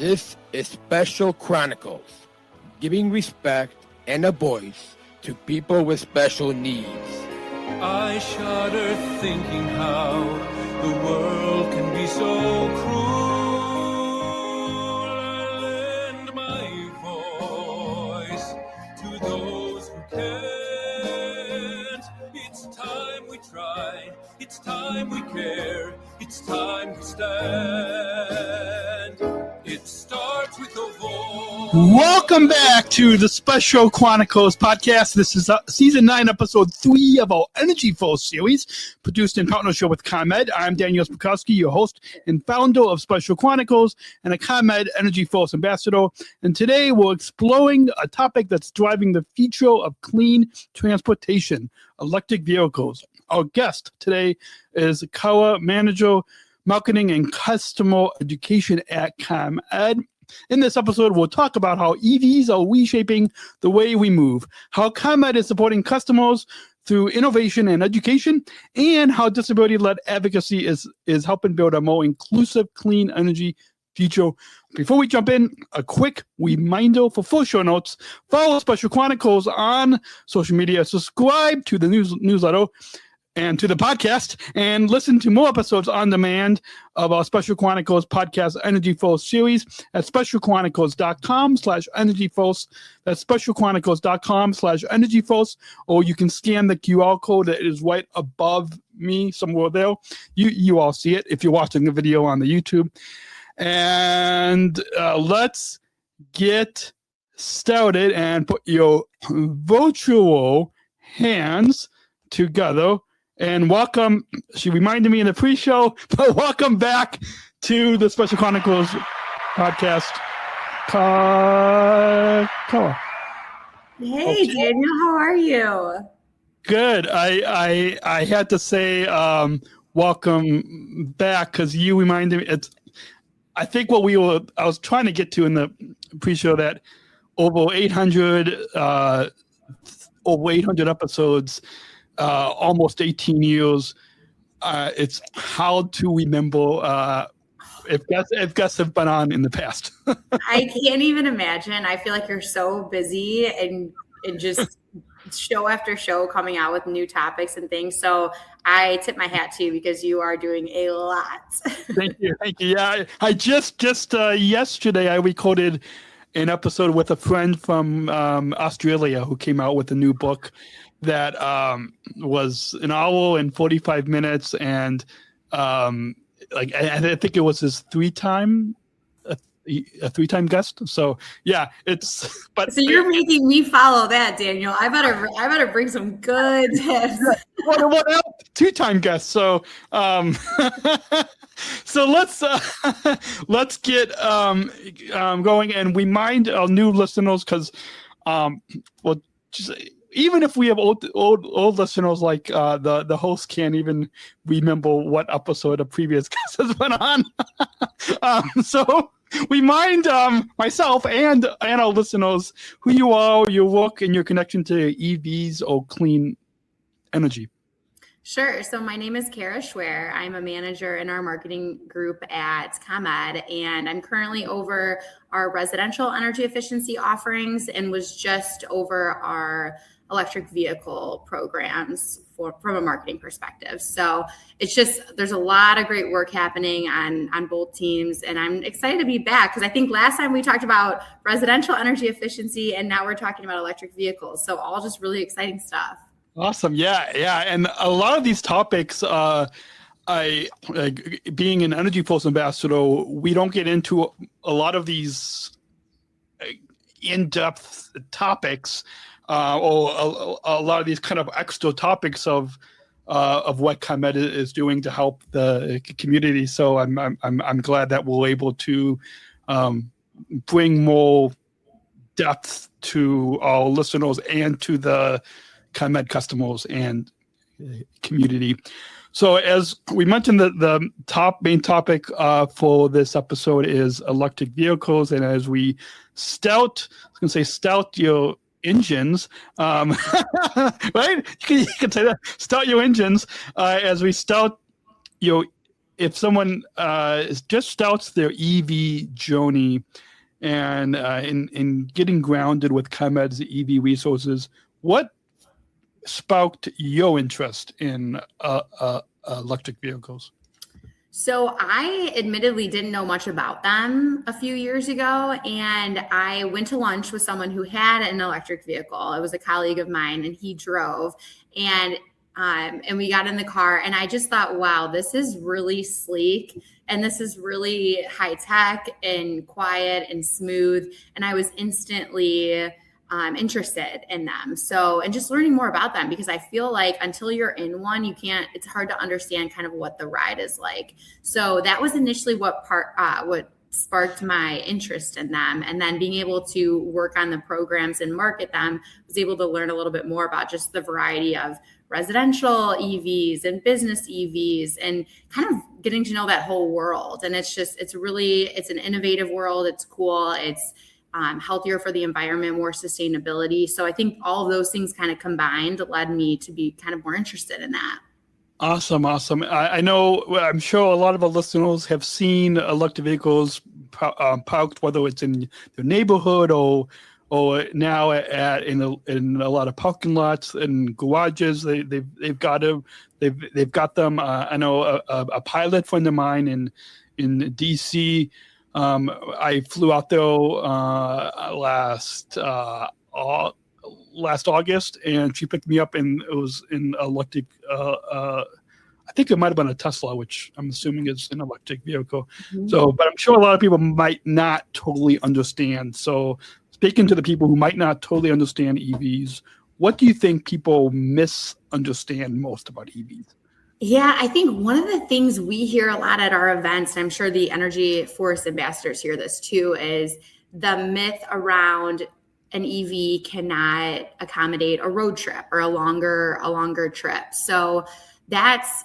This is Special Chronicles, giving respect and a voice to people with special needs. I shudder thinking how the world can be so cruel. I lend my voice to those who can't. It's time we try, it's time we care, it's time we stand. It starts with a voice. Welcome back to the Special Chronicles podcast. This is season 9, episode 3 of our EnergyForce series, produced in partnership with ComEd. I'm Daniel Smrokowski, your host and founder of Special Chronicles and a ComEd EnergyForce ambassador. And today we're exploring a topic that's driving the future of clean transportation, electric vehicles. Our guest today is Kara, manager, marketing and customer education at ComEd. In this episode, we'll talk about how EVs are reshaping the way we move, how ComEd is supporting customers through innovation and education, and how disability-led advocacy is helping build a more inclusive, clean energy future. Before we jump in, a quick reminder for full show notes. Follow Special Chronicles on social media, subscribe to the newsletter, and to the podcast, and listen to more episodes on demand of our Special Chronicles podcast EnergyForce series at specialchronicles.com/EnergyForce. That's specialchronicles.com/EnergyForce, or you can scan the QR code that is right above me somewhere there. You all see it if you're watching the video on the YouTube. And let's get started and put your virtual hands together. And welcome, she reminded me in the pre-show, but welcome back to the Special Chronicles podcast. Kara. Hey, Daniel, how are you? Good. I had to say welcome back because you reminded me. I think what I was trying to get to in the pre-show that over 800 episodes, almost 18 years. It's hard to remember if guests have been on in the past. I can't even imagine. I feel like you're so busy and just show after show coming out with new topics and things. So I tip my hat to you because you are doing a lot. Thank you. Yeah, I just yesterday I recorded an episode with a friend from Australia who came out with a new book that was an hour and 45 minutes, and I think it was his three-time guest. So yeah, so you're making me follow that, Daniel. I better bring some good tips. What else? 2-time guest. So so let's get going and remind our new listeners, because even if we have old listeners like the host can't even remember what episode a previous guest has been on. So remind myself and our listeners who you are, your work, and your connection to EVs or clean energy. Sure. So my name is Kara Schwer. I'm a manager in our marketing group at ComEd, and I'm currently over our residential energy efficiency offerings and was just over our electric vehicle programs from a marketing perspective. So it's just, there's a lot of great work happening on both teams, and I'm excited to be back because I think last time we talked about residential energy efficiency and now we're talking about electric vehicles. So all just really exciting stuff. Awesome. Yeah. And a lot of these topics, being an EnergyForce ambassador, we don't get into a lot of these in-depth topics, or a lot of these kind of extra topics of what ComEd is doing to help the community. So I'm glad that we're able to bring more depth to our listeners and to the ComEd customers and community. So as we mentioned, the main topic for this episode is electric vehicles. And as we stout your engines, right? You can say that, start your engines as we start your if someone just starts their EV journey and in getting grounded with ComEd's EV resources, what sparked your interest in electric vehicles? So I admittedly didn't know much about them a few years ago, and I went to lunch with someone who had an electric vehicle. It was a colleague of mine, and he drove, and we got in the car, and I just thought, wow, this is really sleek, and this is really high tech and quiet and smooth, and I was instantly interested in them. So, and just learning more about them, because I feel like until you're in one, it's hard to understand kind of what the ride is like. So that was initially what sparked my interest in them. And then being able to work on the programs and market them, was able to learn a little bit more about just the variety of residential EVs and business EVs, and kind of getting to know that whole world. And it's an innovative world. It's cool. It's healthier for the environment, more sustainability. So I think all of those things kind of combined led me to be kind of more interested in that. Awesome. I'm sure a lot of our listeners have seen electric vehicles parked, whether it's in their neighborhood or now in a lot of parking lots and garages. They've got them. I know a pilot friend of mine in DC. I flew out there last August, and she picked me up, and it was in electric. I think it might have been a Tesla, which I'm assuming is an electric vehicle. Mm-hmm. So, but I'm sure a lot of people might not totally understand. So, speaking to the people who might not totally understand EVs, what do you think people misunderstand most about EVs? Yeah, I think one of the things we hear a lot at our events, and I'm sure the EnergyForce ambassadors hear this too, is the myth around an EV cannot accommodate a road trip or a longer trip. So that's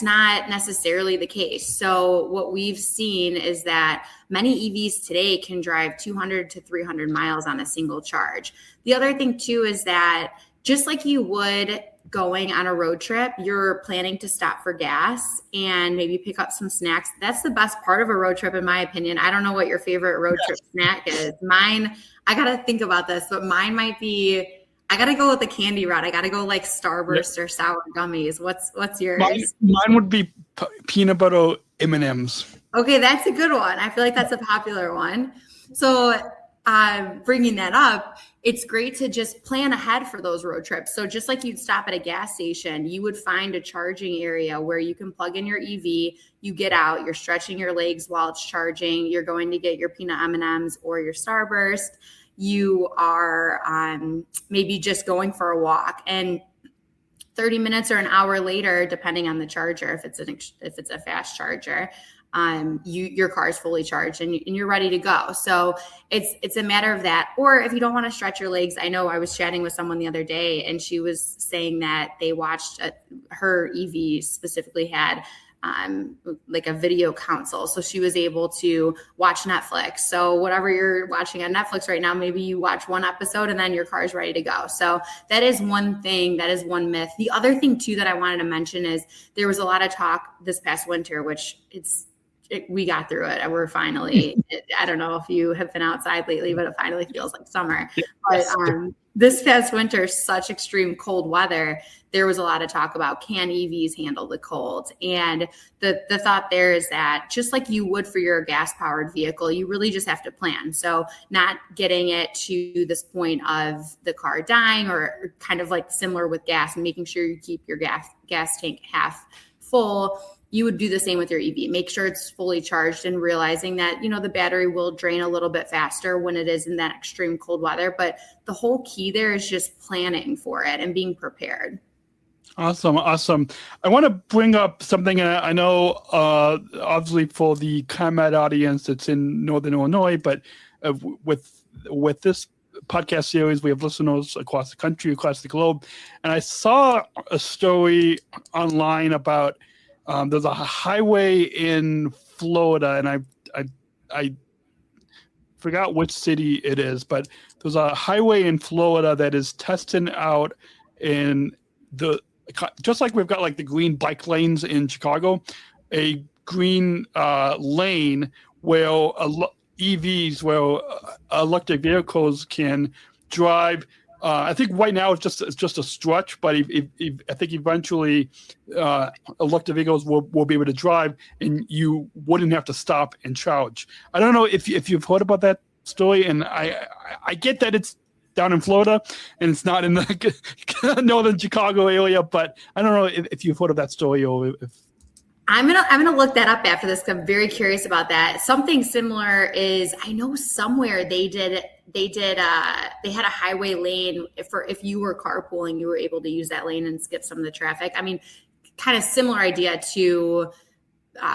not necessarily the case. So what we've seen is that many EVs today can drive 200 to 300 miles on a single charge. The other thing too is that just like you would going on a road trip, you're planning to stop for gas and maybe pick up some snacks. That's the best part of a road trip, in my opinion. I don't know what your favorite road trip snack is. Mine, I got to think about this, but mine might be, I got to go with the candy route. I got to go like Starburst or sour gummies. What's yours? Mine would be peanut butter M&Ms. Okay, that's a good one. I feel like that's a popular one. So bringing that up, it's great to just plan ahead for those road trips. So just like you'd stop at a gas station, you would find a charging area where you can plug in your EV, you get out, you're stretching your legs while it's charging, you're going to get your peanut M&Ms or your Starburst, you are maybe just going for a walk, and 30 minutes or an hour later, depending on the charger, if it's a fast charger, your car is fully charged and you're ready to go. So it's a matter of that. Or if you don't want to stretch your legs, I know I was chatting with someone the other day, and she was saying that they watched her EV specifically had like a video console. So she was able to watch Netflix. So whatever you're watching on Netflix right now, maybe you watch one episode and then your car is ready to go. So that is one thing, that is one myth. The other thing too that I wanted to mention is there was a lot of talk this past winter, which we got through it. We're finally, I don't know if you have been outside lately, but it finally feels like summer. But this past winter, such extreme cold weather, there was a lot of talk about, can EVs handle the cold? And the thought there is that just like you would for your gas-powered vehicle, you really just have to plan. So not getting it to this point of the car dying, or kind of like similar with gas, and making sure you keep your gas tank half full. You would do the same with your EV. Make sure it's fully charged, and realizing that, the battery will drain a little bit faster when it is in that extreme cold weather. But the whole key there is just planning for it and being prepared. Awesome. I want to bring up something. I know, obviously, for the ComEd audience, it's in Northern Illinois, but with this podcast series, we have listeners across the country, across the globe. And I saw a story online about there's a highway in Florida, and I forgot which city it is, but there's a highway in Florida that is testing out in just like we've got like the green bike lanes in Chicago, a green lane where EVs, where electric vehicles can drive. I think right now it's just a stretch, but I think eventually electric vehicles will be able to drive, and you wouldn't have to stop and charge. I don't know if you've heard about that story, and I get that it's down in Florida and it's not in the northern Chicago area, but I don't know if you've heard of that story or if. I'm gonna look that up after this because I'm very curious about that. Something similar is, I know somewhere they had a highway lane for if you were carpooling, you were able to use that lane and skip some of the traffic. I mean, kind of similar idea to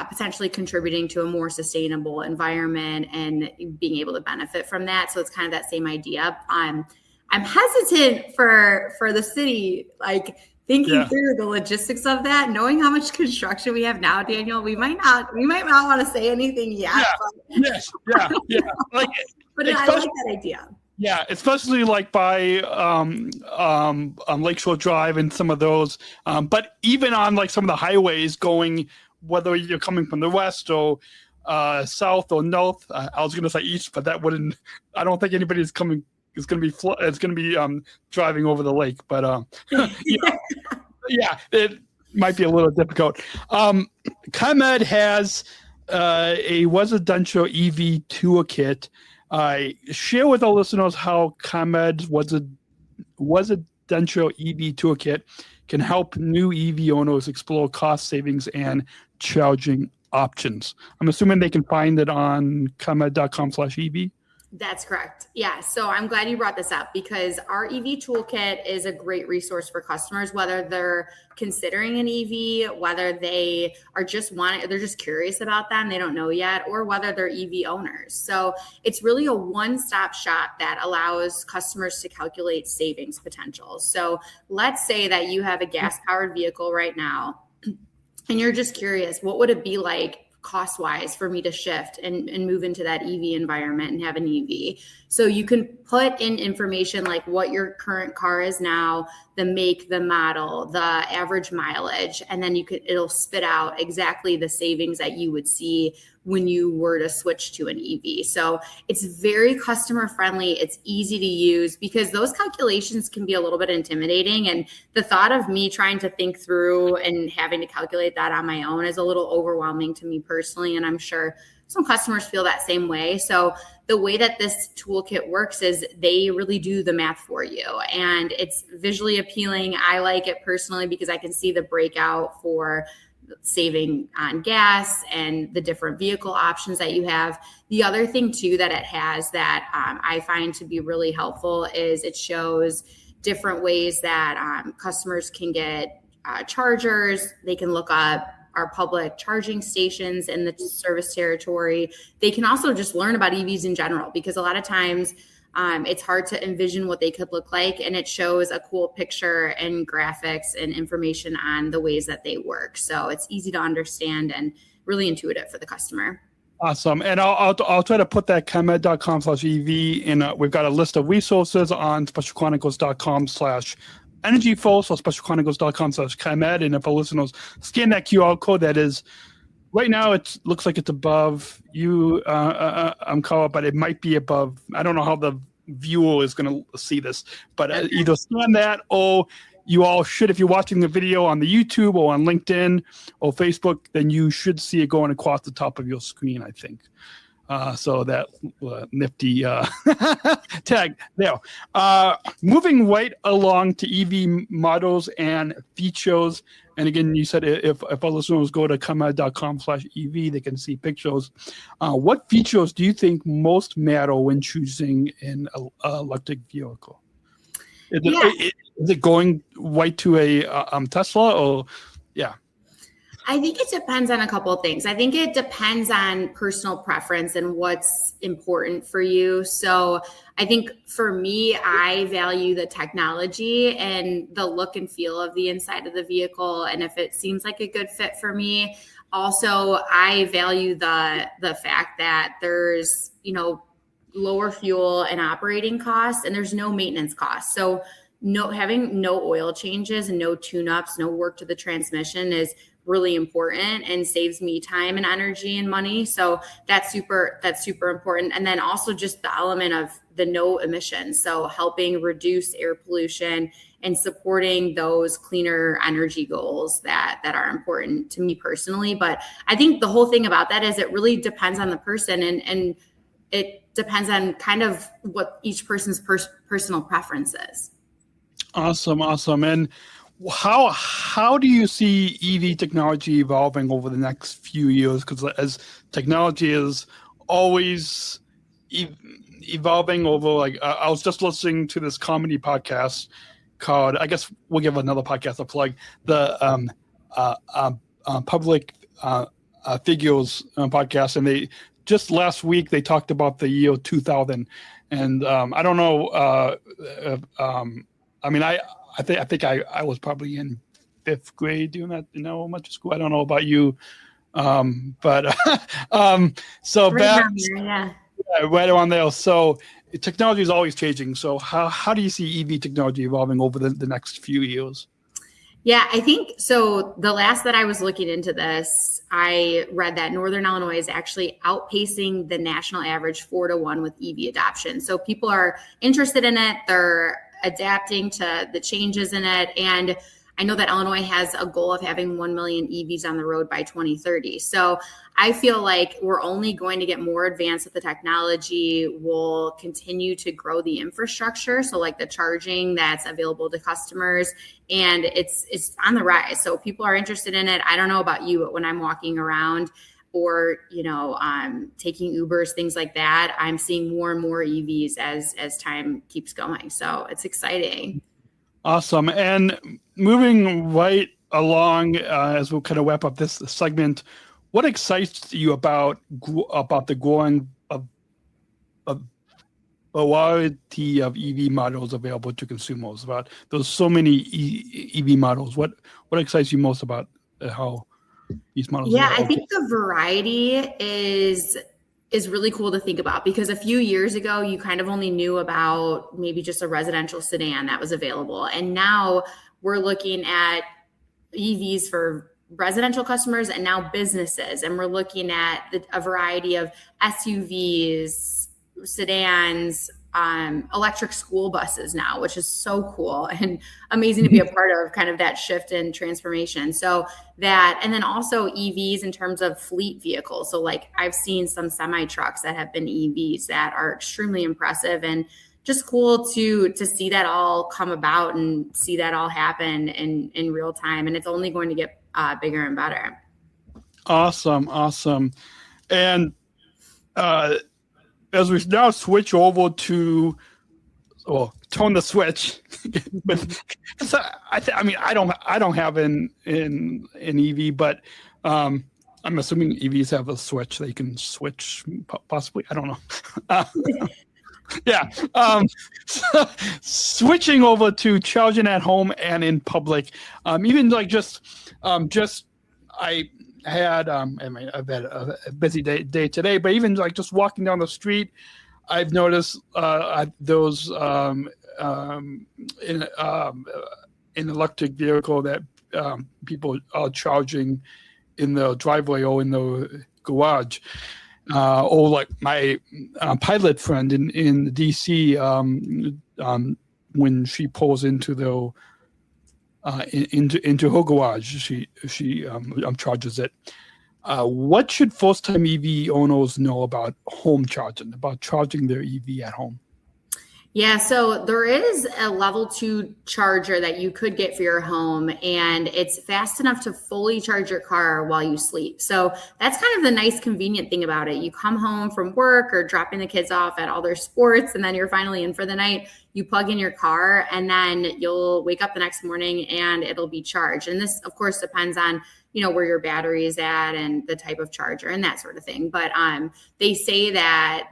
potentially contributing to a more sustainable environment and being able to benefit from that. So it's kind of that same idea. I'm hesitant for the city, like thinking through the logistics of that, knowing how much construction we have now, Daniel. We might not want to say anything yet. Yeah. Like, but I like that idea. Yeah, especially like by Lakeshore Drive and some of those. But even on like some of the highways going, whether you're coming from the west or south or north, I was going to say east, but that wouldn't. I don't think anybody's coming. It's going to be driving over the lake, but it might be a little difficult. ComEd has a residential EV toolkit. Share with our listeners how ComEd's residential EV toolkit can help new EV owners explore cost savings and charging options. I'm assuming they can find it on comed.com/EV. That's correct. Yeah. So I'm glad you brought this up because our EV toolkit is a great resource for customers, whether they're considering an EV, whether they are they're just curious about them, they don't know yet, or whether they're EV owners. So it's really a one-stop shop that allows customers to calculate savings potential. So let's say that you have a gas-powered vehicle right now, and you're just curious, what would it be like cost-wise for me to shift and move into that EV environment and have an EV? So you can put in information like what your current car is now, the make, the model, the average mileage, and then it'll spit out exactly the savings that you would see when you were to switch to an EV. So it's very customer friendly. It's easy to use because those calculations can be a little bit intimidating. And the thought of me trying to think through and having to calculate that on my own is a little overwhelming to me personally. And I'm sure some customers feel that same way. So the way that this toolkit works is they really do the math for you, and it's visually appealing. I like it personally because I can see the breakout for saving on gas and the different vehicle options that you have. The other thing too that it has that I find to be really helpful is it shows different ways that customers can get chargers. They can look up our public charging stations in the service territory. They can also just learn about EVs in general, because a lot of times it's hard to envision what they could look like. And it shows a cool picture and graphics and information on the ways that they work. So it's easy to understand and really intuitive for the customer. Awesome. And I'll try to put that comed.com/EV in. We've got a list of resources on specialchronicles.com/EnergyForce or specialchronicles.com/ComEd. And if our listeners scan that QR code, that is right now, it looks like it's above you, Kara, but it might be above. I don't know how the viewer is going to see this, but either scan that, or you all should, if you're watching the video on the YouTube or on LinkedIn or Facebook, then you should see it going across the top of your screen, I think. So that nifty tag there. Moving right along to EV models and features. And again, you said if our listeners go to comed.com/EV, they can see pictures. What features do you think most matter when choosing an electric vehicle? Is it going right to a Tesla or, yeah? I think it depends on a couple of things. I think it depends on personal preference and what's important for you. So I think for me, I value the technology and the look and feel of the inside of the vehicle. And if it seems like a good fit for me, also I value the fact that there's, lower fuel and operating costs, and there's no maintenance costs. So having no oil changes and no tune-ups, no work to the transmission is really important and saves me time and energy and money. So that's super important. And then also just the element of the no emissions. So helping reduce air pollution and supporting those cleaner energy goals that are important to me personally. But I think the whole thing about that is it really depends on the person, and it depends on kind of what each person's personal preference is. Awesome. And how do you see EV technology evolving over the next few years? Because as technology is always evolving over, like I was just listening to this comedy podcast called, I guess we'll give another podcast a plug, the Public Figures podcast, and they just last week they talked about the year 2000, and I don't know. I think I was probably in 5th grade doing that in elementary school. I don't know about you, but so Right back right around there. So technology is always changing. So how do you see EV technology evolving over the next few years? Yeah, I think so. The last that I was looking into this, I read that Northern Illinois is actually outpacing the national average 4-1 with EV adoption. So people are interested in it. They're adapting to the changes in it. And I know that Illinois has a goal of having 1 million EVs on the road by 2030. So I feel like we're only going to get more advanced with the technology. We'll continue to grow the infrastructure. So like the charging that's available to customers, and it's on the rise. So people are interested in it. I don't know about you, but when I'm walking around or, taking Ubers, things like that, I'm seeing more and more EVs as time keeps going. So it's exciting. Awesome. And moving right along, as we'll kind of wrap up this segment, what excites you about the growing of variety of EV models available to consumers? About there's so many EV models. What excites you most about how these models? Yeah, I think the variety is really cool to think about, because a few years ago, you kind of only knew about maybe just a residential sedan that was available. And now we're looking at EVs for residential customers and now businesses. And we're looking at a variety of SUVs, sedans, electric school buses now, which is so cool and amazing to be a part of kind of that shift and transformation. So that, and then also EVs in terms of fleet vehicles. So like I've seen some semi trucks that have been EVs that are extremely impressive, and just cool to see that all come about and see that all happen in real time. And it's only going to get bigger and better. Awesome. And, as we now switch over to, turn the switch, but I don't have an EV, but I'm assuming EVs have a switch they can switch, possibly. I don't know. Yeah. So switching over to charging at home and in public, even like I've had a busy day today, but even like just walking down the street, I've noticed those in electric vehicle that people are charging in the driveway or in the garage. Or like my pilot friend in DC, when she pulls into the into her garage, she charges it. What should first-time EV owners know about home charging, about charging their EV at home? Yeah, so there is a level 2 charger that you could get for your home, and it's fast enough to fully charge your car while you sleep. So that's kind of the nice, convenient thing about it. You come home from work or dropping the kids off at all their sports, and then you're finally in for the night. You plug in your car, and then you'll wake up the next morning and it'll be charged. And this, of course, depends on where your battery is at and the type of charger and that sort of thing. But they say that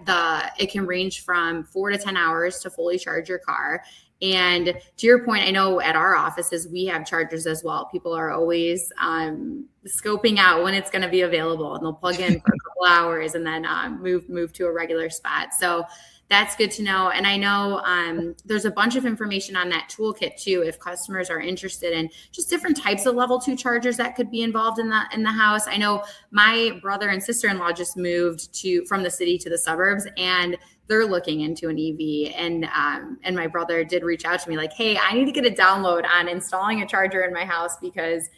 it can range from 4 to 10 hours to fully charge your car. And to your point, I know at our offices, we have chargers as well. People are always scoping out when it's going to be available, and they'll plug in for a couple hours and then move to a regular spot. So that's good to know. And I know there's a bunch of information on that toolkit too, if customers are interested in just different types of level 2 chargers that could be involved in the house. I know my brother and sister-in-law just moved from the city to the suburbs, and they're looking into an EV. And my brother did reach out to me like, hey, I need to get a download on installing a charger in my house because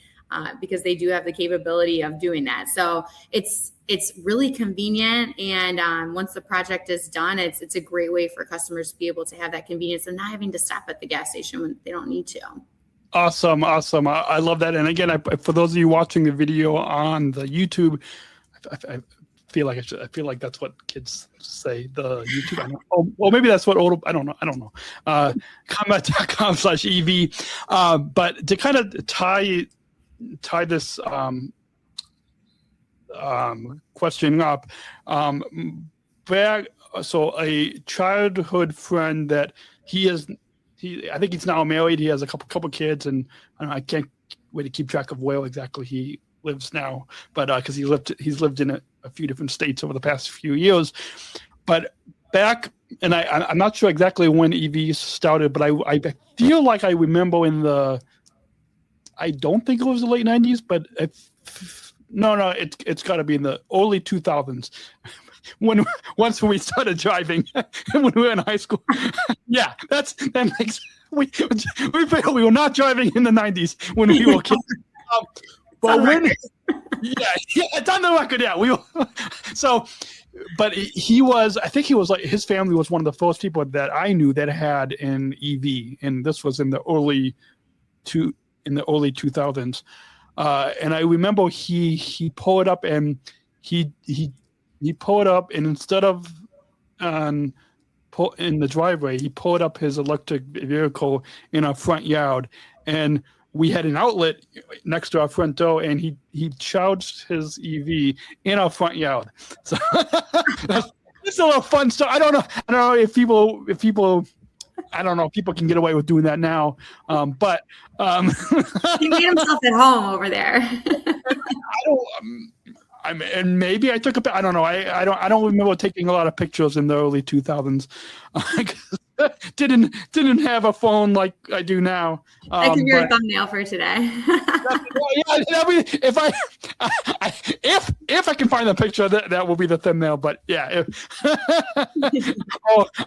they do have the capability of doing that. So it's really convenient. And once the project is done, it's a great way for customers to be able to have that convenience and not having to stop at the gas station when they don't need to. Awesome. I love that. And again, for those of you watching the video on the YouTube, I feel like that's what kids say, the YouTube. I don't know. Or maybe that's what old. I don't know. Comment.com/EV. But to kind of tie this question up, so a childhood friend that I think he's now married. He has a couple kids, and I can't wait to keep track of where exactly he lives now, but because he's lived in a few different states over the past few years. But back, and I'm not sure exactly when EVs started, but I feel like I remember I don't think it was the late 90s, but it's got to be in the early 2000s. Once we started driving when we were in high school. Yeah, that makes we were not driving in the 90s when we were kids. But it's on the record. Yeah, we were. So, but I think he was like, his family was one of the first people that I knew that had an EV, and this was in the early 2000s. And I remember he pulled up and he pulled up, and instead of in the driveway, he pulled up his electric vehicle in our front yard, and we had an outlet next to our front door, and he charged his EV in our front yard. So it's a little fun stuff. I don't know if people I don't know if people can get away with doing that now, but he made himself at home over there. And maybe I took I don't know. I don't remember taking a lot of pictures in the early 2000s. Didn't have a phone like I do now. That could be your thumbnail for today. If I can find the picture, that will be the thumbnail. But yeah,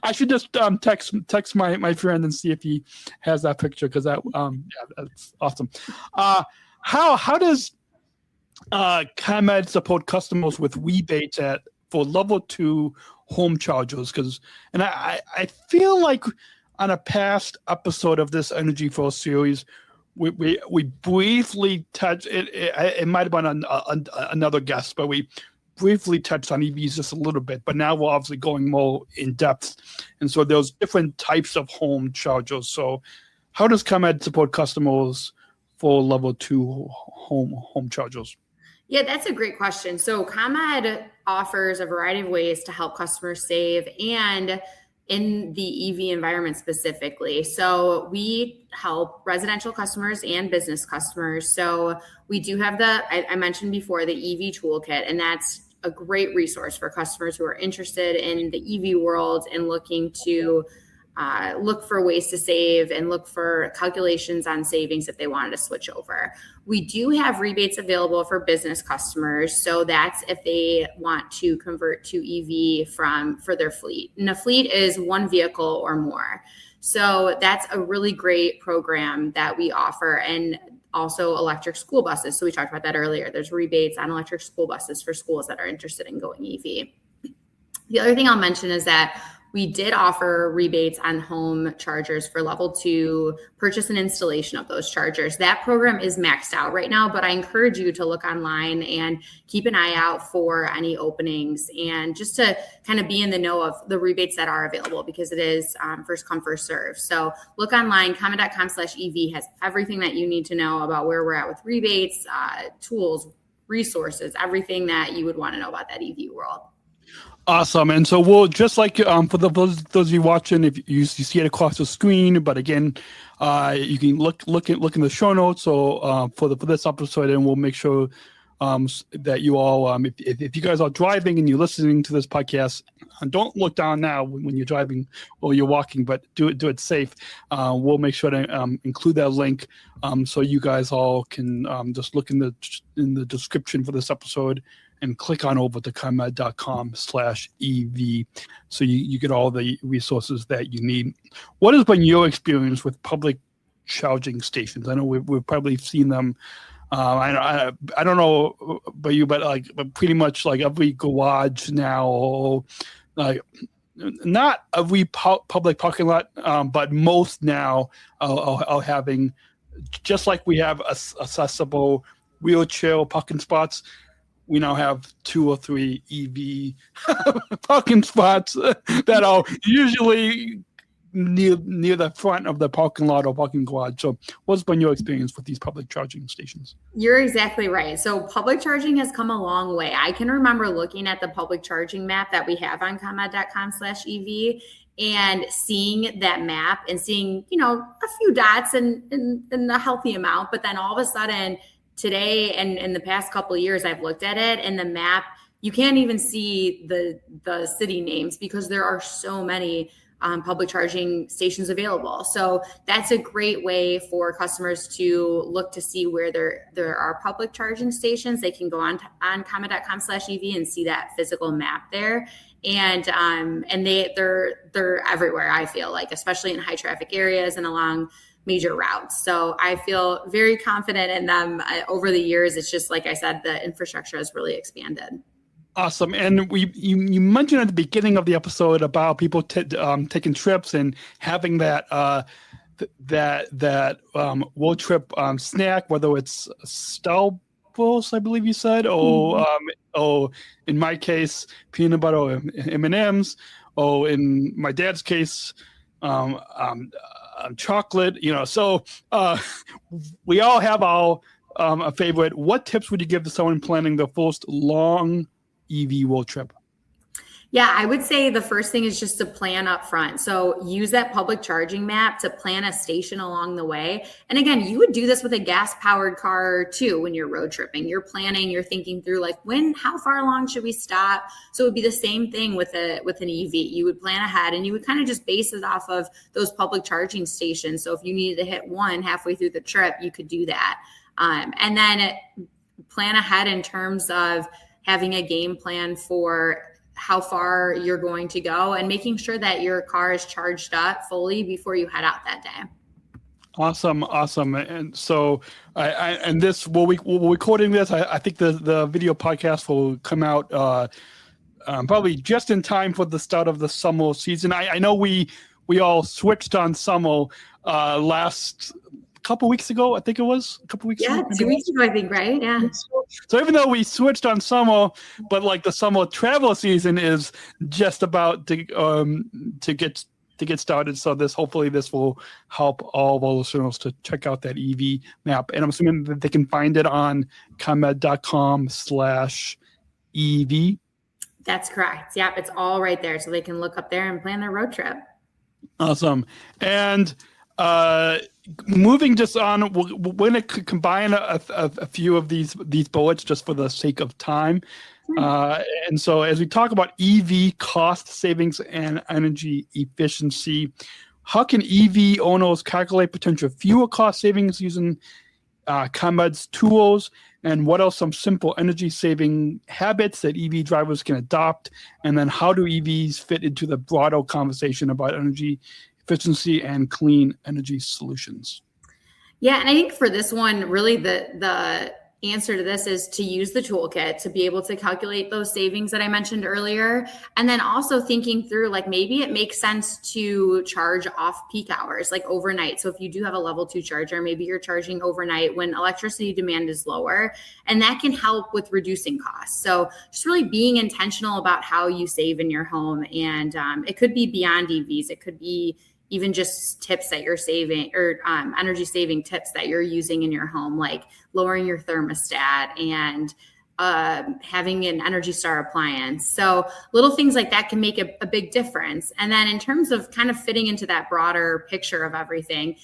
I should just text my friend and see if he has that picture, because that's awesome. How does ComEd support customers with rebates for level 2 home chargers? And I feel like on a past episode of this EnergyForce series, we briefly touched it. It might have been another guest, but we briefly touched on EVs just a little bit. But now we're obviously going more in depth, and so there's different types of home chargers. So, how does ComEd support customers for level 2 home chargers? Yeah, that's a great question. So ComEd offers a variety of ways to help customers save, and in the EV environment specifically. So we help residential customers and business customers. So we do have I mentioned before, the EV toolkit, and that's a great resource for customers who are interested in the EV world and looking to look for ways to save and look for calculations on savings if they wanted to switch over. We do have rebates available for business customers. So that's if they want to convert to EV for their fleet. And a fleet is one vehicle or more. So that's a really great program that we offer. And also electric school buses. So we talked about that earlier. There's rebates on electric school buses for schools that are interested in going EV. The other thing I'll mention is that we did offer rebates on home chargers for level 2 purchase and installation of those chargers. That program is maxed out right now, but I encourage you to look online and keep an eye out for any openings, and just to kind of be in the know of the rebates that are available, because it is first come, first serve. So look online. ComEd.com/EV has everything that you need to know about where we're at with rebates, tools, resources, everything that you would want to know about that EV world. Awesome. And so we'll just like for those of you watching, if you see it across the screen, but again, you can look in the show notes or for this episode, and we'll make sure that you all, if you guys are driving and you're listening to this podcast, don't look down now when you're driving or you're walking, but do it safe. We'll make sure to include that link so you guys all can just look in the description for this episode and click on over to ComEd.com/EV so you get all the resources that you need. What has been your experience with public charging stations? I know we've probably seen them. I don't know about you, but pretty much like every garage now, or like not every public parking lot, but most now are having, just like we have accessible wheelchair parking spots. We now have 2 or 3 EV parking spots that are usually near the front of the parking lot or parking garage. So what's been your experience with these public charging stations? You're exactly right. So public charging has come a long way. I can remember looking at the public charging map that we have on ComEd.com/EV and seeing that map and seeing, a few dots and a healthy amount, but then all of a sudden today and in the past couple of years, I've looked at it and the map, you can't even see the city names because there are so many public charging stations available. So that's a great way for customers to look to see where there are public charging stations. They can go on ComEd.com/EV and see that physical map there. And they're everywhere, I feel like, especially in high traffic areas and along major routes. So I feel very confident in them. Over the years, it's just, like I said, the infrastructure has really expanded. Awesome. And you mentioned at the beginning of the episode about people taking trips and having that road trip snack, whether it's Starburst, I believe you said, or in my case, peanut butter or M&Ms, or in my dad's case, chocolate. So we all have our a favorite. What tips would you give to someone planning their first long EV road trip? Yeah, I would say the first thing is just to plan up front. So use that public charging map to plan a station along the way. And again, you would do this with a gas powered car too when you're road tripping. You're planning, you're thinking through like how far along should we stop? So it would be the same thing with an EV. You would plan ahead and you would kind of just base it off of those public charging stations. So if you needed to hit one halfway through the trip, you could do that. And then plan ahead in terms of having a game plan for how far you're going to go and making sure that your car is charged up fully before you head out that day. Awesome. And so, and this, we're recording this. I think the video podcast will come out probably just in time for the start of the summer season. I know we all switched on summer last couple weeks ago. I think it was a couple weeks ago. Yeah, 2 weeks ago, I think, right? Yeah. So even though we switched on summer, but like the summer travel season is just about to get started. So hopefully this will help all of our listeners to check out that EV map. And I'm assuming that they can find it on ComEd.com/EV. That's correct. Yep, it's all right there. So they can look up there and plan their road trip. Awesome. And moving just on, we're going to combine a few of these bullets just for the sake of time. And so as we talk about EV cost savings and energy efficiency, how can EV owners calculate potential fuel cost savings using ComEd's tools? And what are some simple energy saving habits that EV drivers can adopt? And then how do EVs fit into the broader conversation about energy efficiency and clean energy solutions? Yeah, and I think for this one, really the answer to this is to use the toolkit to be able to calculate those savings that I mentioned earlier. And then also thinking through, like, maybe it makes sense to charge off peak hours, like overnight. So if you do have a level 2 charger, maybe you're charging overnight when electricity demand is lower, and that can help with reducing costs. So just really being intentional about how you save in your home. And it could be beyond EVs. It could be even just tips that you're saving, or energy saving tips that you're using in your home, like lowering your thermostat and having an Energy Star appliance. So little things like that can make a big difference. And then in terms of kind of fitting into that broader picture of everything,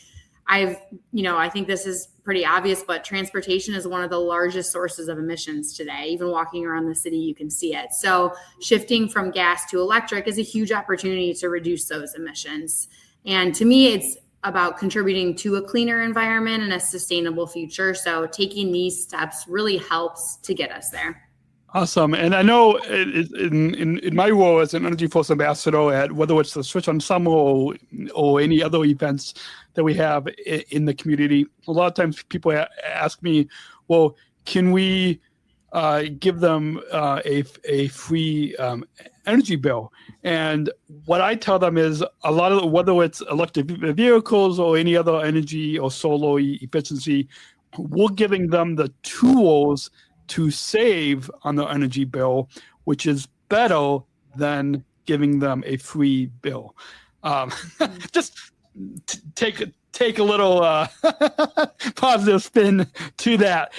I think this is pretty obvious, but transportation is one of the largest sources of emissions today. Even walking around the city, you can see it. So shifting from gas to electric is a huge opportunity to reduce those emissions. And to me, it's about contributing to a cleaner environment and a sustainable future. So taking these steps really helps to get us there. Awesome. And I know in my role as an EnergyForce ambassador, at whether it's the Switch on Summer or any other events that we have in the community, a lot of times people ask me, well, can we give them a free energy bill? And what I tell them is a lot of, whether it's electric vehicles or any other energy or solar efficiency, we're giving them the tools to save on their energy bill, which is better than giving them a free bill. Just take a little positive spin to that.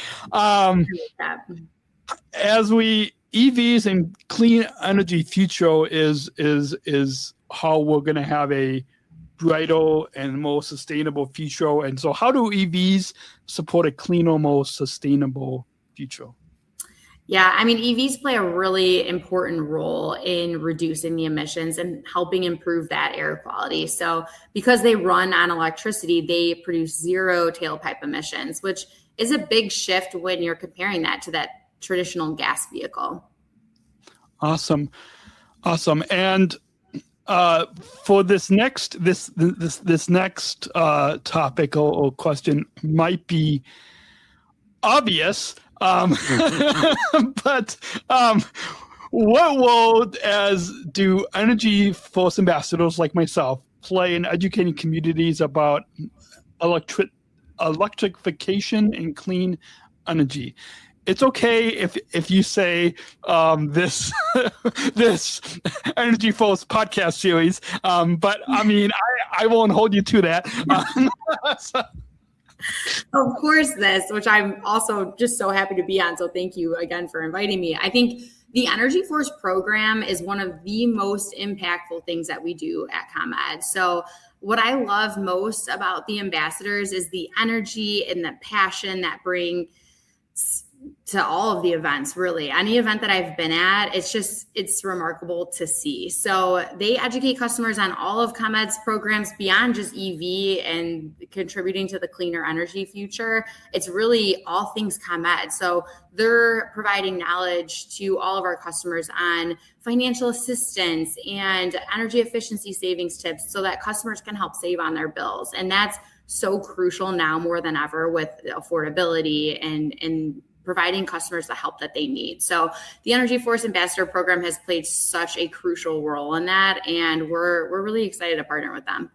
As EVs and clean energy future is how we're going to have a brighter and more sustainable future. And so, how do EVs support a cleaner, more sustainable future? Yeah, I mean, EVs play a really important role in reducing the emissions and helping improve that air quality. So because they run on electricity, they produce zero tailpipe emissions, which is a big shift when you're comparing that to that traditional gas vehicle. Awesome. And for this next topic or question might be obvious. But what role do EnergyForce ambassadors like myself play in educating communities about electrification and clean energy? It's okay if you say this EnergyForce podcast series, but I mean I won't hold you to that. Of course, which I'm also just so happy to be on. So thank you again for inviting me. I think the EnergyForce program is one of the most impactful things that we do at ComEd. So what I love most about the ambassadors is the energy and the passion that bring to all of the events, really. Any event that I've been at, it's remarkable to see. So they educate customers on all of ComEd's programs beyond just EV and contributing to the cleaner energy future. It's really all things ComEd. So they're providing knowledge to all of our customers on financial assistance and energy efficiency savings tips so that customers can help save on their bills. And that's so crucial now more than ever with affordability and providing customers the help that they need. So the EnergyForce Ambassador Program has played such a crucial role in that, and we're really excited to partner with them.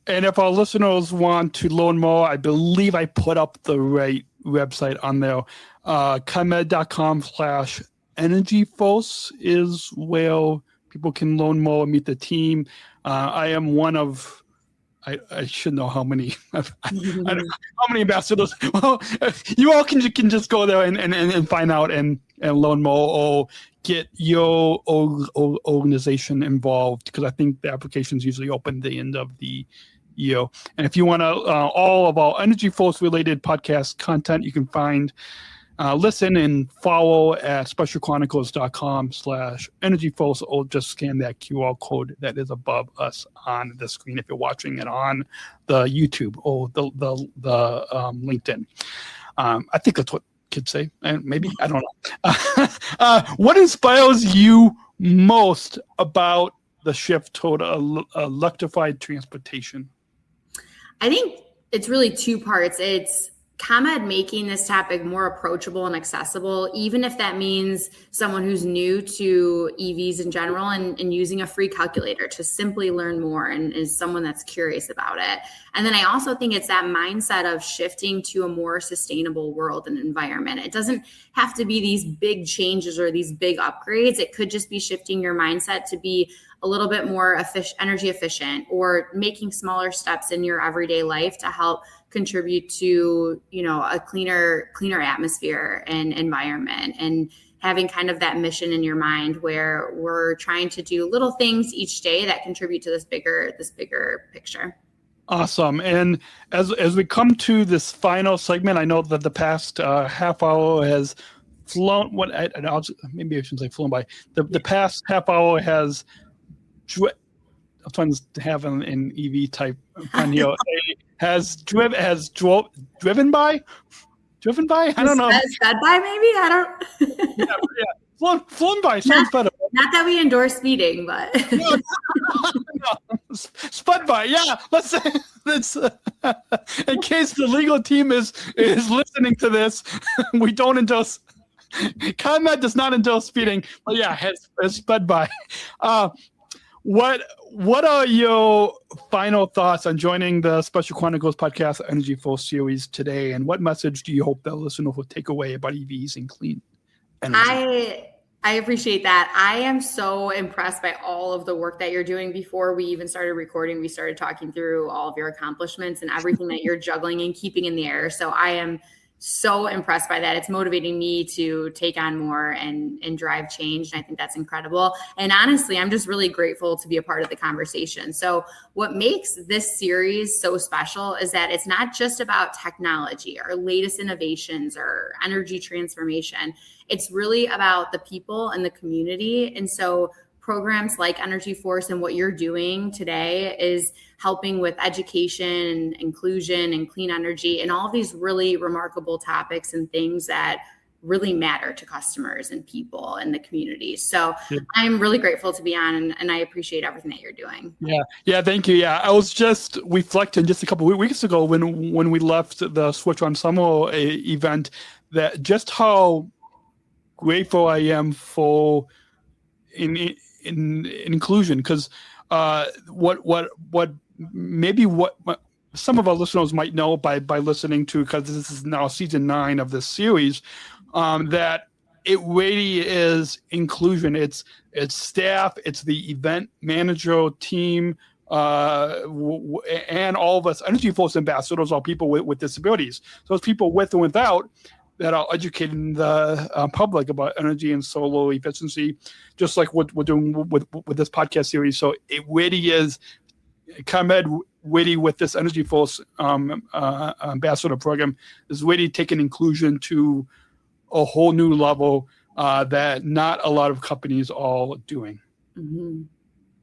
And if our listeners want to learn more, I believe I put up the right website on there. ComEd.com/EnergyForce is where people can learn more, meet the team. I am one of, I should know how many. I don't know how many ambassadors. Well, you all can just go there and find out and learn more, or get your organization involved, because I think the applications usually open at the end of the year. And if you want to all of our EnergyForce related podcast content, you can find. Listen and follow at specialchronicles.com/EnergyForce, or just scan that QR code that is above us on the screen if you're watching it on the YouTube or the LinkedIn. I think that's what kids say, and maybe I don't know. What inspires you most about the shift toward electrified transportation? I think it's really two parts. It's ComEd making this topic more approachable and accessible, even if that means someone who's new to EVs in general and using a free calculator to simply learn more and is someone that's curious about it. And then I also think it's that mindset of shifting to a more sustainable world and environment. It doesn't have to be these big changes or these big upgrades. It could just be shifting your mindset to be a little bit more energy efficient, or making smaller steps in your everyday life to help contribute to, a cleaner atmosphere and environment, and having kind of that mission in your mind where we're trying to do little things each day that contribute to this bigger picture. Awesome. And as we come to this final segment, I know that the past half hour has flown. Maybe I shouldn't say flown by. The past half hour has. I'm trying to have an EV type pun here. Driven by. I don't know. Sped by, maybe? I don't. Yeah. Flown by sounds better. Not that we endorse speeding, but No. Spud by, yeah. Let's in case the legal team is listening to this, we don't endorse. ComEd does not endorse speeding, but yeah, has spud by. What are your final thoughts on joining the Special Chronicles podcast EnergyForce series today, and what message do you hope that listeners will take away about EVs and clean energy? I appreciate that. I am so impressed by all of the work that you're doing. Before we even started recording, we started talking through all of your accomplishments and everything that you're juggling and keeping in the air. So I am so impressed by that. It's motivating me to take on more and drive change. And I think that's incredible. And honestly, I'm just really grateful to be a part of the conversation. So what makes this series so special is that it's not just about technology or latest innovations or energy transformation. It's really about the people and the community. And so programs like EnergyForce and what you're doing today is helping with education and inclusion and clean energy and all of these really remarkable topics and things that really matter to customers and people and the community. So I'm really grateful to be on and I appreciate everything that you're doing. Yeah, thank you. Yeah, I was just reflecting just a couple of weeks ago when we left the Switch on Summer event, that just how grateful I am for in inclusion, because what some of our listeners might know by listening to, because this is now season 9 of this series, that it really is inclusion. It's staff, it's the event manager team, and all of us EnergyForce ambassadors are people with disabilities. So it's people with and without that are educating the public about energy and solar efficiency, just like what we're doing with this podcast series. So it really is ComEd really with this EnergyForce ambassador program is really taking inclusion to a whole new level that not a lot of companies are doing. Mm-hmm.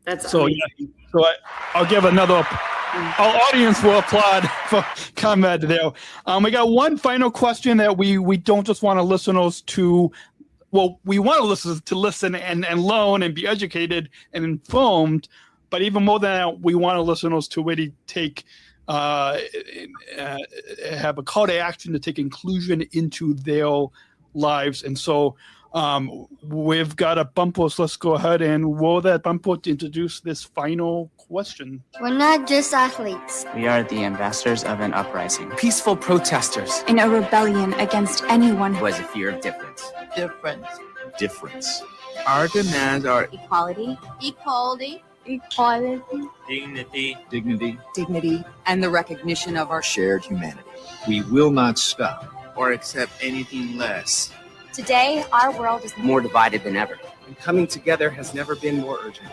That's so amazing. Yeah. So I'll give another. Our audience will applaud for ComEd there. We got one final question that we don't just want our listeners to. Well, we want listeners to listen and learn and be educated and informed, but even more than that, we want our listeners to really take have a call to action to take inclusion into their lives. And so we've got a bumper, so let's go ahead and roll that bumper to introduce this final question. We're not just athletes. We are the ambassadors of an uprising. Peaceful protesters. In a rebellion against anyone who has a fear of difference. Difference. Our demands are Equality. Dignity. And the recognition of our Shared humanity. We will not stop. or accept anything less. Today, our world is More divided than ever. And coming together has never been more urgent.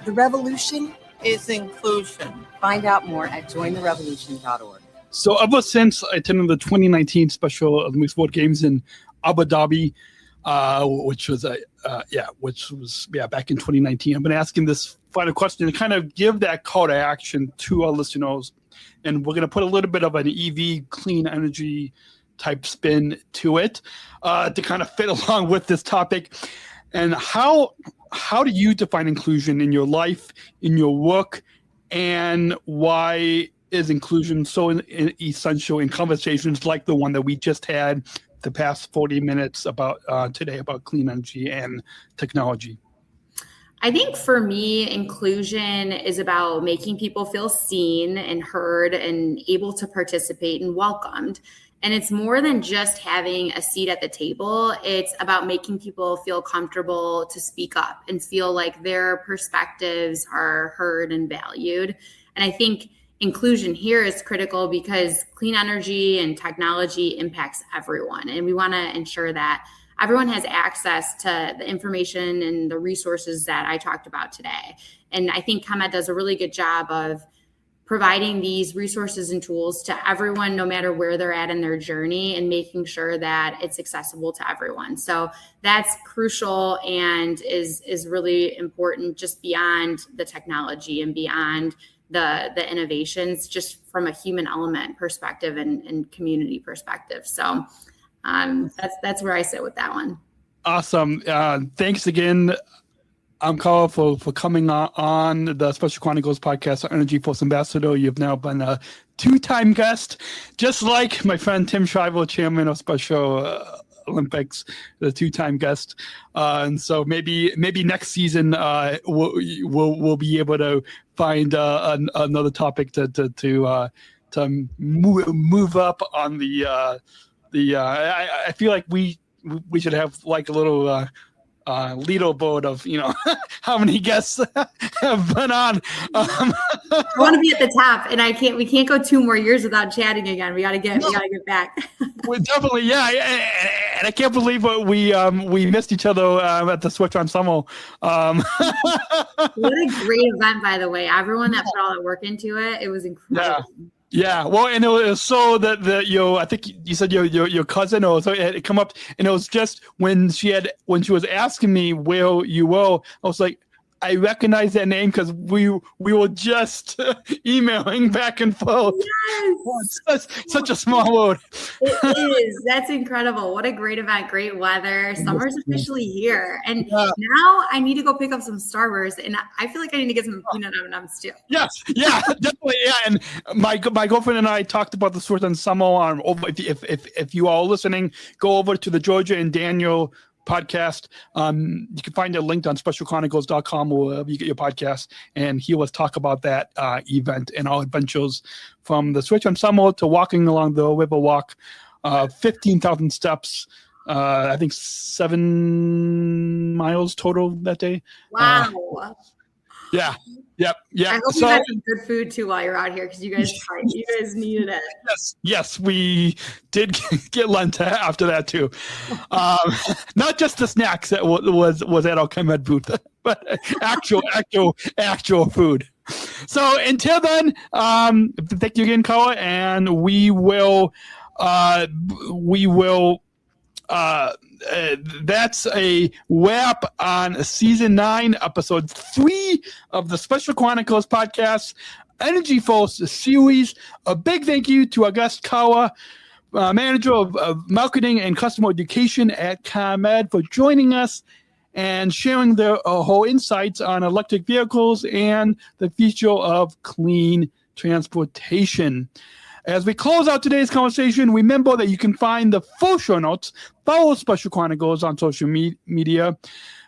The revolution. Is inclusion. Find out more at jointherevolution.org. So ever since I attended the 2019 Special Olympics World Games in Abu Dhabi, which was back in 2019, I've been asking this final question to kind of give that call to action to our listeners, and we're going to put a little bit of an EV clean energy type spin to it to kind of fit along with this topic. And how do you define inclusion in your life, in your work, and why is inclusion so essential in conversations like the one that we just had the past 40 minutes about today about clean energy and technology? I think for me, inclusion is about making people feel seen and heard and able to participate and welcomed. And it's more than just having a seat at the table. It's about making people feel comfortable to speak up and feel like their perspectives are heard and valued. And I think inclusion here is critical because clean energy and technology impacts everyone. And we want to ensure that everyone has access to the information and the resources that I talked about today. And I think ComEd does a really good job of providing these resources and tools to everyone, no matter where they're at in their journey, and making sure that it's accessible to everyone. So that's crucial and is really important, just beyond the technology and beyond the innovations, just from a human element perspective and community perspective. So that's where I sit with that one. Awesome. Thanks again, Kara, for coming on the Special Chronicles podcast, EnergyForce Ambassador. You've now been a 2-time guest, just like my friend Tim Shriver, chairman of Special Olympics, the 2-time guest. And so maybe next season we'll be able to find another topic to move up on the. I feel like we should have like a little leaderboard of how many guests have been on. I want to be at the top, and we can't go 2 more years without chatting again. We gotta get back. Well, definitely, yeah, and I can't believe we missed each other at the Switch on Summer. What a great event, by the way! Everyone that put all that work into it, it was incredible. Yeah, well, and it was so that I think you said your cousin, or so it had come up, and it was just when she was asking me where you were, I was like, I recognize that name because we were just emailing back and forth. Yes. Oh, it's such a small world. It is. That's incredible. What a great event. Great weather. Summer's officially here. And now I need to go pick up some Starburst, and I feel like I need to get some peanut M&Ms too. Yes. Yeah, definitely. Yeah. And my girlfriend and I talked about the Switch on Summer. If you are listening, go over to the Georgia and Daniel podcast. You can find it linked on specialchronicles.com or wherever you get your podcast, and he was talk about that event and our adventures from the Switch on Summer to walking along the river walk, 15,000 steps, I think 7 miles total that day. Wow. Yeah. Yep. I hope you had some good food too while you're out here, because you guys needed it. Yes, we did get lunch after that too. Not just the snacks that was at our ComEd booth, but actual food. So until then, thank you again, Kara, and we will. That's a wrap on season 9, episode 3 of the Special Chronicles podcast, EnergyForce series. A big thank you to our guest, Kara, manager of marketing and customer education at ComEd, for joining us and sharing their whole insights on electric vehicles and the future of clean transportation. As we close out today's conversation, remember that you can find the full show notes, follow Special Chronicles on social media,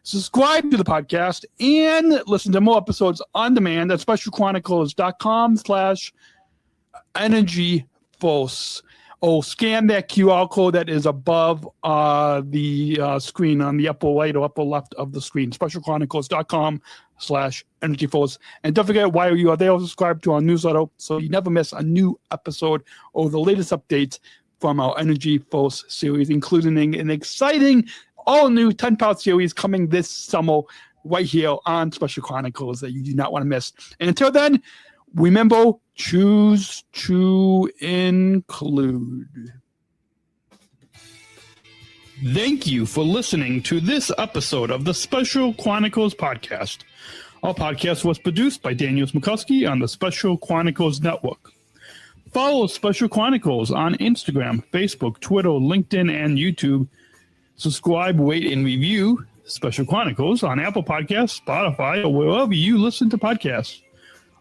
subscribe to the podcast, and listen to more episodes on demand at specialchronicles.com/EnergyForce. Or scan that QR code that is above the screen on the upper right or upper left of the screen, specialchronicles.com/EnergyForce. And don't forget, while you are there, subscribe to our newsletter so you never miss a new episode or the latest updates from our EnergyForce series, including an exciting all-new 10-part series coming this summer right here on Special Chronicles that you do not want to miss. And until then, remember, choose to include. Thank you for listening to this episode of the Special Chronicles podcast. Our podcast was produced by Daniel Smrokowski on the Special Chronicles Network. Follow Special Chronicles on Instagram, Facebook, Twitter, LinkedIn, and YouTube. Subscribe, rate, and review Special Chronicles on Apple Podcasts, Spotify, or wherever you listen to podcasts.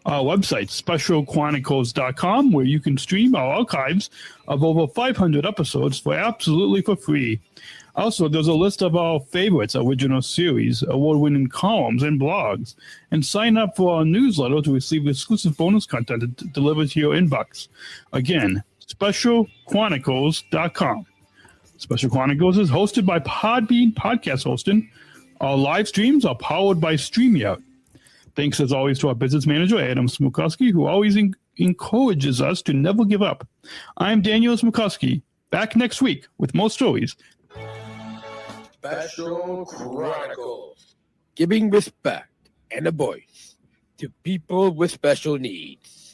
Our website, specialchronicles.com, where you can stream our archives of over 500 episodes for free. Also, there's a list of our favorites, original series, award-winning columns, and blogs. And sign up for our newsletter to receive exclusive bonus content delivered to your inbox. Again, specialchronicles.com. Special Chronicles is hosted by Podbean Podcast Hosting. Our live streams are powered by StreamYard. Thanks, as always, to our business manager, Daniel Smrokowski, who always encourages us to never give up. I'm Daniel Smrokowski, back next week with more stories. Special Chronicles, giving respect and a voice to people with special needs.